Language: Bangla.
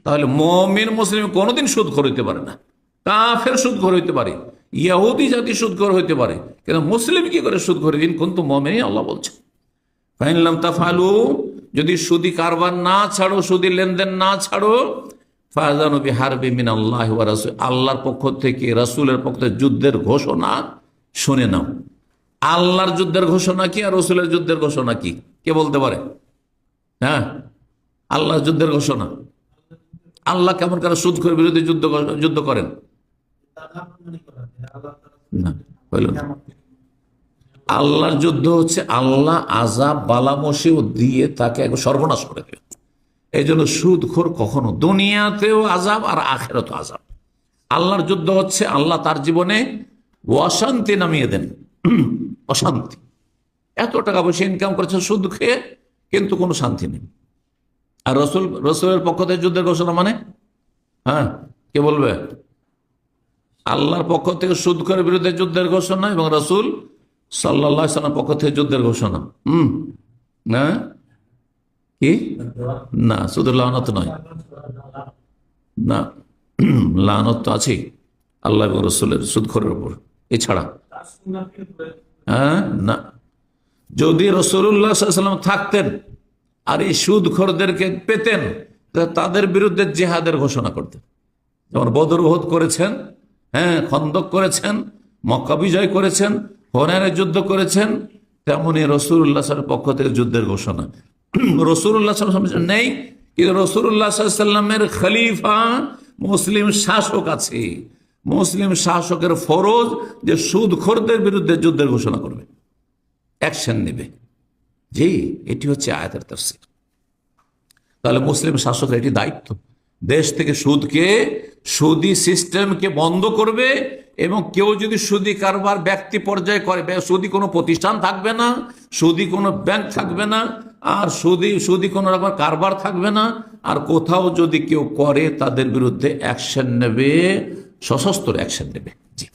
তাহলে মুমিন মুসলিম কোনোদিন সুদখোর হইতে পারে না। কাফের সুদখোর হইতে পারে, ইহুদি জাতি সুদখোর হইতে পারে, কিন্তু মুসলিম কি করে সুদখোর? দিন কিন্তু মুমিন, আল্লাহ বলছে ফাইনলাম তাফালু, যদি সুদি কারবার না ছাড়ো, সুদি লেনদেন না ছাড়ো, ফাযানু বিহারবি মিনাল্লাহি ওয়া রাসূল, আল্লাহর পক্ষ থেকে রাসূলের পক্ষ থেকে যুদ্ধের ঘোষণা শুনে নাও। আল্লাহর যুদ্ধের ঘোষণা কি আর রাসূলের যুদ্ধের ঘোষণা কি? কে বলতে পারে? হ্যাঁ, আল্লাহর যুদ্ধের ঘোষণা। আল্লাহ কেমন করে সুদখোর বিরোধী যুদ্ধ করেন? না, হইল না। আল্লাহর যুদ্ধ হচ্ছে আল্লাহ আযাব বালা মুসিবত দিয়ে তাকে সর্বনাশ করে দেবে। এই জন্য সুদখোর কখনো দুনিয়াতেও আযাব আর আখিরাতেও আযাব। আল্লাহর যুদ্ধ হচ্ছে আল্লাহ তার জীবনে অশান্তি নামিয়ে দেন, অশান্তি। এত টাকা পয়সা ইনকাম করেছে সুদ খেয়ে, কিন্তু কোনো শান্তি নেই। আর রসুলের পক্ষ থেকে যুদ্ধের ঘোষণা মানে? হ্যাঁ, কে বলবে? আল্লাহর পক্ষ থেকে সুদখোরের বিরুদ্ধে যুদ্ধের ঘোষণা এবং রসুল সাল্লাল্লাহু আলাইহি ওয়াসাল্লাম পক্ষ থেকে যুদ্ধের ঘোষণা। না কি? না, শুধু লানত নয়, না, লানত তো আছেই আল্লাহ এবং রসুলের সুদখোরের উপর। এছাড়া হ্যাঁ, না, যদি রাসূলুল্লাহ সাল্লাল্লাহু আলাইহি ওয়াসাল্লাম থাকতেন আর এই সুদখোরদেরকে পেতেন, তাদের বিরুদ্ধে জিহাদের ঘোষণা করতেন। যেমন বদর উহুদ করেছেন, হ্যাঁ, খন্দক করেছেন, মক্কা বিজয় করেছেন, হুনাইনের যুদ্ধ করেছেন, তেমনি রাসূলুল্লাহ সাল্লাল্লাহু আলাইহি ওয়াসাল্লামের পক্ষ থেকে যুদ্ধের ঘোষণা। রাসূলুল্লাহ সাল্লাল্লাহু আলাইহি ওয়াসাল্লাম নেই, কিন্তু রাসূলুল্লাহ সাল্লাল্লাহু আলাইহি ওয়াসাল্লামের খলিফা মুসলিম শাসক আছে। মুসলিম শাসকের ফরজ যে সুদখোরদের বিরুদ্ধে যুদ্ধের ঘোষণা করবে, অ্যাকশন নেবে। জি, এটি হচ্ছে আয়াতের তাফসীর। তাহলে মুসলিম শাসকের এটি দায়িত্ব, দেশ থেকে সুদি সিস্টেমকে বন্ধ করবে। এবং কেউ যদি সুদি কারবার ব্যক্তি পর্যায়ে করে, সুদি কোনো প্রতিষ্ঠান থাকবে না, সুদি কোনো ব্যাংক থাকবে না, আর সুদি কোনো রকম কারবার থাকবে না। আর কোথাও যদি কেউ করে, তাদের বিরুদ্ধে অ্যাকশন নেবে, সশস্ত্র অ্যাকশন নেবে। জি।